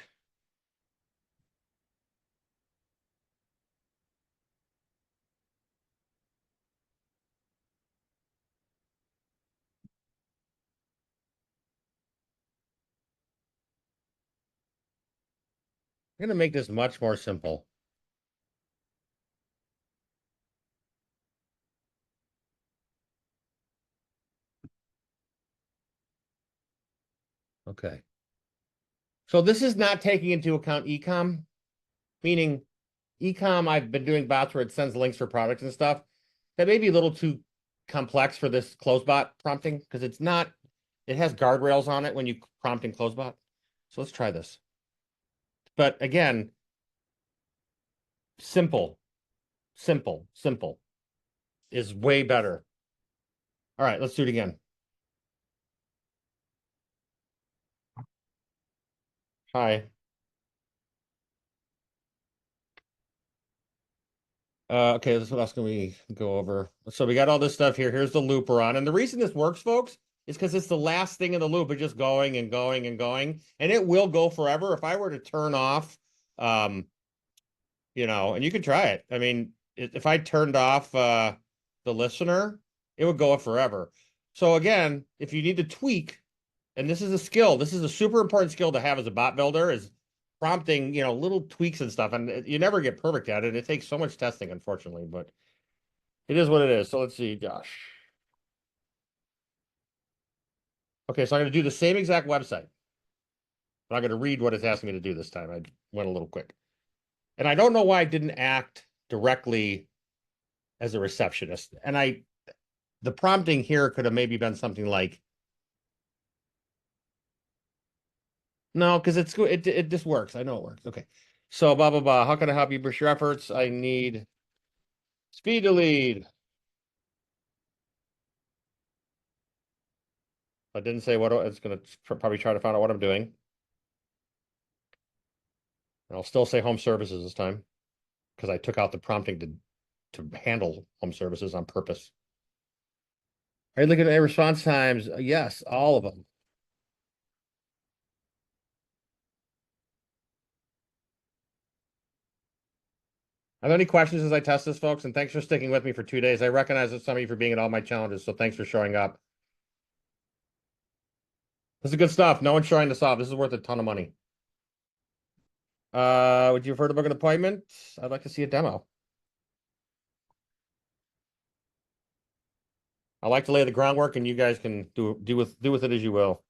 I'm going to make this much more simple. Okay. So this is not taking into account ecom, meaning ecom, I've been doing bots where it sends links for products and stuff. That may be a little too complex for this closebot prompting because it's not, it has guardrails on it when you prompt in closebot. So let's try this. But again, simple is way better. All right, let's do it again. Hi. Okay, this is what else can we go over? So we got all this stuff here. Here's the loop we're on. And the reason this works, folks, is because it's the last thing in the loop. It's just going and going and going. And it will go forever. If I were to turn off, and you can try it. I mean, if I turned off the listener, it would go forever. So again, if you need to tweak, and this is a skill, this is a super important skill to have as a bot builder, is prompting, little tweaks and stuff. And you never get perfect at it. It takes so much testing, unfortunately, but it is what it is. So let's see, Josh. Okay, so I'm going to do the same exact website. But I'm going to read what it's asking me to do this time. I went a little quick. And I don't know why I didn't act directly as a receptionist. And the prompting here could have maybe been something like, no, because it's good. It just works. I know it works. Okay. So blah blah blah. How can I help you boost your efforts? I need speed to lead. I didn't say what it's gonna probably try to find out what I'm doing. And I'll still say home services this time because I took out the prompting to handle home services on purpose. Are you looking at response times? Yes, all of them. Are there any questions as I test this, folks? And thanks for sticking with me for 2 days. I recognize that some of you for being at all my challenges, so thanks for showing up. This is good stuff. No one's showing this off. This is worth a ton of money. Would you prefer to book an appointment? I'd like to see a demo. I like to lay the groundwork, and you guys can do with it as you will.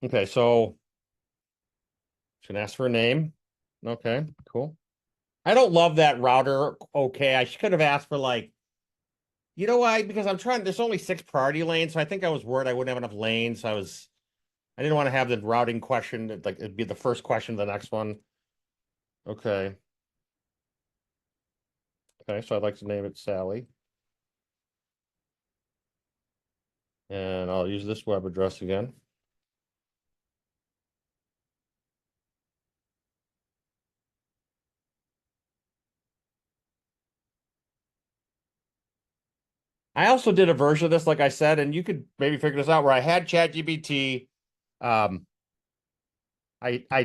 Okay, so just gonna ask for a name. Okay, cool. I don't love that router. Okay, I could have asked for like, you know why? Because I'm trying. There's only 6 priority lanes, so I think I was worried I wouldn't have enough lanes. So I didn't want to have the routing question. Like it'd be the first question, the next one. Okay. Okay, so I'd like to name it Sally. And I'll use this web address again. I also did a version of this, like I said, and you could maybe figure this out where I had ChatGPT. I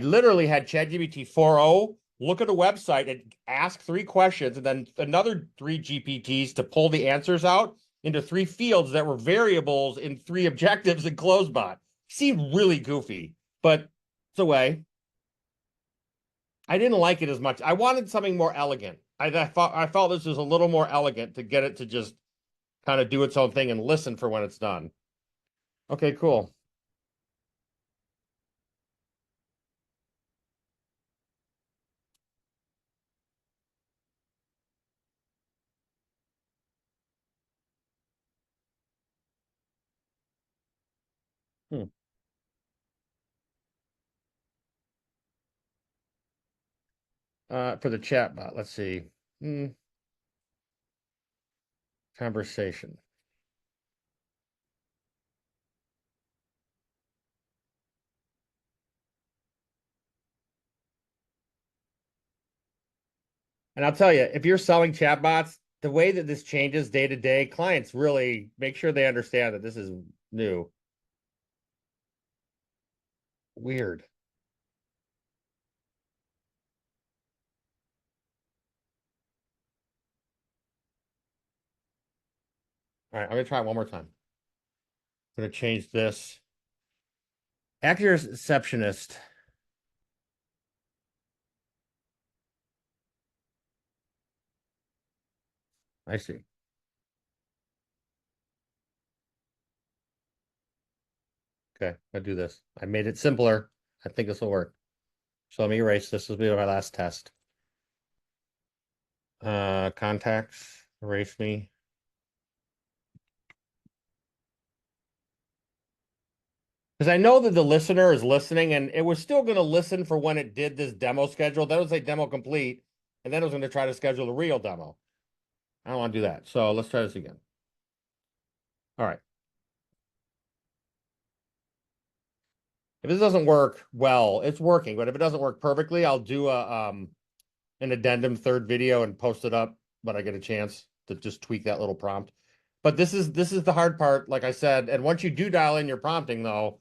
literally had ChatGPT 4.0 look at a website and ask 3 questions, and then another 3 GPTs to pull the answers out into 3 fields that were variables in 3 objectives in CloseBot. Seemed really goofy, but it's a way. I didn't like it as much. I wanted something more elegant. I felt this was a little more elegant to get it to just kind of do its own thing and listen for when it's done. Okay, cool. Hmm. For the chat bot, let's see. Conversation. And I'll tell you, if you're selling chatbots, the way that this changes day to day, clients really make sure they understand that this is new. Weird. All right, I'm gonna try it one more time. I'm gonna change this. Actor receptionist. I see. Okay, I'll do this. I made it simpler. I think this will work. So let me erase this. This will be my last test. Contacts, erase me. Because I know that the listener is listening, and it was still going to listen for when it did this demo schedule. That was a demo complete, and then it was going to try to schedule a real demo. I don't want to do that. So let's try this again. All right. If this doesn't work well, it's working, but if it doesn't work perfectly, I'll do an addendum 3rd video and post it up when I get a chance to just tweak that little prompt. But this is the hard part, like I said. And once you do dial in your prompting, though,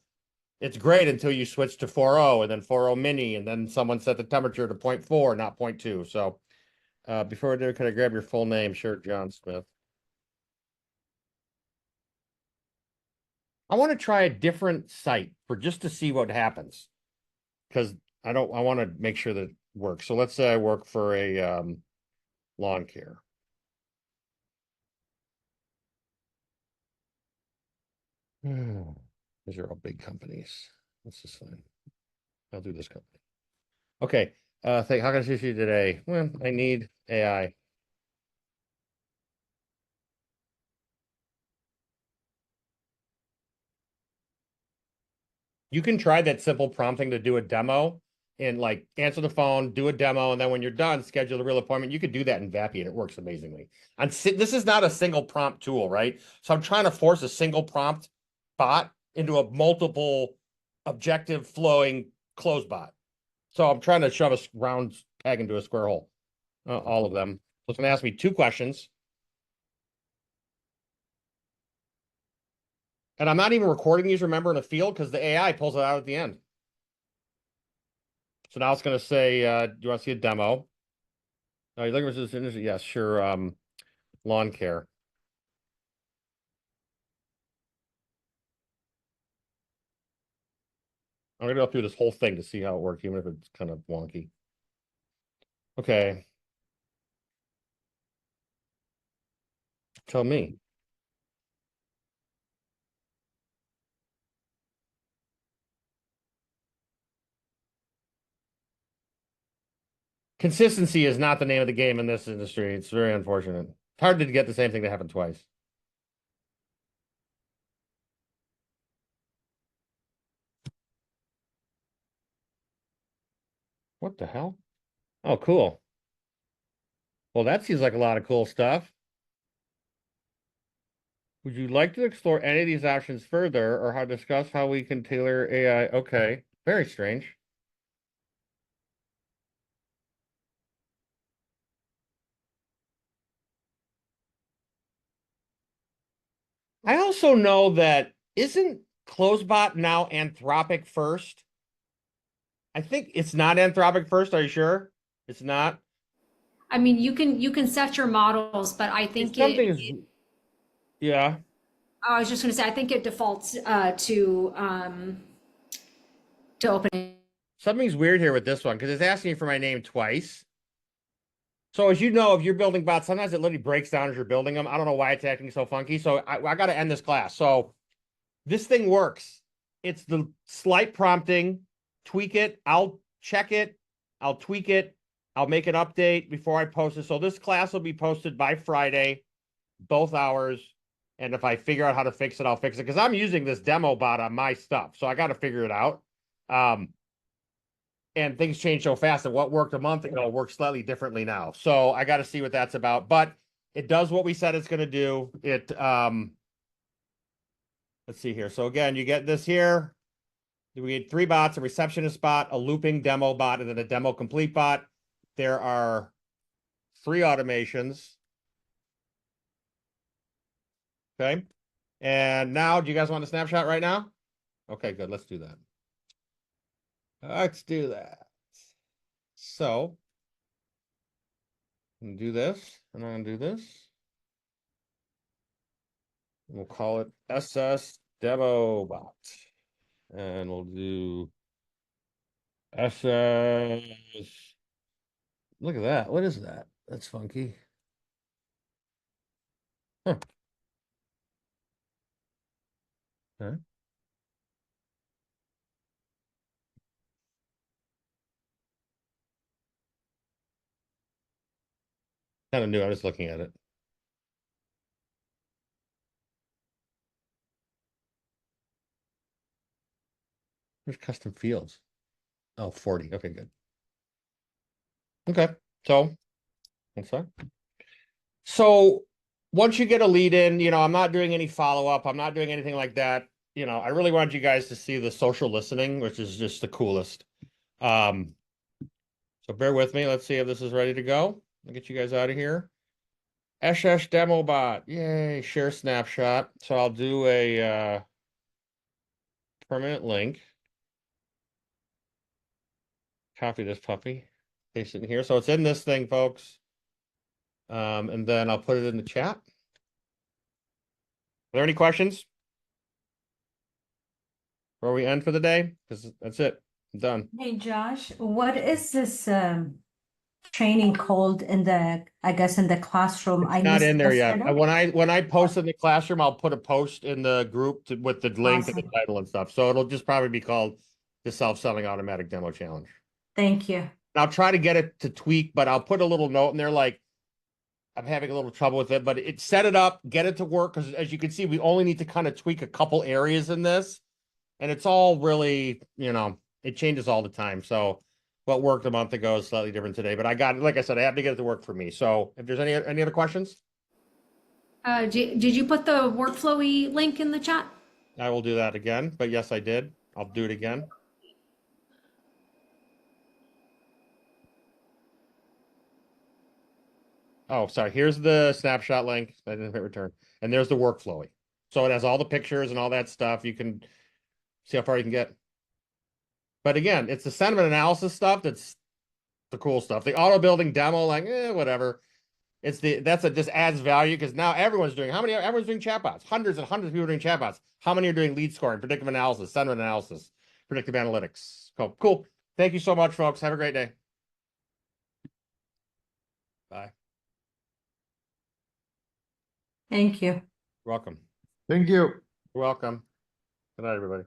it's great until you switch to 4.0 and then 4.0 mini, and then someone set the temperature to 0.4, not 0.2. So before I do, can I grab your full name? Sure, John Smith. I want to try a different site for just to see what happens. Because I want to make sure that it works. So let's say I work for a lawn care. These are all big companies. What's this thing? I'll do this company. Okay. How can I assist you today? Well, I need AI. You can try that simple prompting to do a demo and like answer the phone, do a demo, and then when you're done, schedule a real appointment. You could do that in Vappy and it works amazingly. This is not a single prompt tool, right? So I'm trying to force a single prompt bot into a multiple objective flowing close bot. So I'm trying to shove a round peg into a square hole. All of them. So it's going to ask me 2 questions. And I'm not even recording these, remember, in a field because the AI pulls it out at the end. So now it's going to say, do you want to see a demo? Oh, you're looking for this industry? Yes, sure. Lawn care. I'm going to go through this whole thing to see how it works, even if it's kind of wonky. Okay. Tell me. Consistency is not the name of the game in this industry. It's very unfortunate. It's hard to get the same thing to happen twice. What the hell? Oh, cool. Well, that seems like a lot of cool stuff. Would you like to explore any of these options further or discuss how we can tailor AI? Okay. Very strange. I also know that isn't Closebot now Anthropic first? I think it's not Anthropic first. Are you sure? It's not. I mean, you can set your models, but I think Yeah. I was just going to say I think it defaults to open. Something's weird here with this one because it's asking for my name twice. So as you know, if you're building bots, sometimes it literally breaks down as you're building them. I don't know why it's acting so funky. So I got to end this class. So this thing works. It's the slight prompting, tweak it. I'll check it. I'll tweak it. I'll make an update before I post it. So this class will be posted by Friday, both hours. And if I figure out how to fix it, I'll fix it. Because I'm using this demo bot on my stuff. So I got to figure it out. And things change so fast that what worked a month ago works slightly differently now. So I got to see what that's about. But it does what we said it's going to do. It let's see here. So again, you get this here. We had 3 bots, a receptionist bot, a looping demo bot, and then a demo complete bot. There are 3 automations. Okay. And now, do you guys want a snapshot right now? Okay, good. Let's do that. Let's do that. So, I'm gonna do this, and I'm gonna do this. We'll call it SS Demo Bot. And we'll do SS. Look at that. What is that? That's funky. Huh. Okay. Kind of new. I was looking at it. There's custom fields. Oh, 40. Okay, good. Okay. So, what's that? So once you get a lead in, I'm not doing any follow-up. I'm not doing anything like that. I really want you guys to see the social listening, which is just the coolest. So bear with me. Let's see if this is ready to go. I'll get you guys out of here. SS demo bot. Yay. Share snapshot. So I'll do a permanent link. Copy this puppy. Paste it in here. So it's in this thing, folks. And then I'll put it in the chat. Are there any questions before we end for the day? Because that's it. I'm done. Hey Josh, what is this training called in the, I guess in the classroom? I Not missed in there yet. yesterday. When I post in the classroom, I'll put a post in the group with the link and the Awesome. title and stuff. So it'll just probably be called the self-selling automatic demo challenge. Thank you. And I'll try to get it to tweak, but I'll put a little note in there like, I'm having a little trouble with it, but set it up, get it to work. Because as you can see, we only need to kind of tweak a couple areas in this. And it's all really, it changes all the time. So what worked a month ago is slightly different today. But I got it, like I said, I have to get it to work for me. So if there's any other questions, Did you put the workflowy link in the chat? I will do that again. But yes, I did. I'll do it again. Oh, sorry. Here's the snapshot link. I didn't hit return. And there's the workflowy. So it has all the pictures and all that stuff. You can see how far you can get. But again, it's the sentiment analysis stuff that's the cool stuff. The auto building demo, like, whatever. Just adds value because now everyone's doing chatbots. Hundreds and hundreds of people are doing chatbots. How many are doing lead scoring, predictive analysis, sentiment analysis, predictive analytics? Cool. Thank you so much, folks. Have a great day. Bye. Thank you. Welcome. Thank you. You're welcome. Good night, everybody.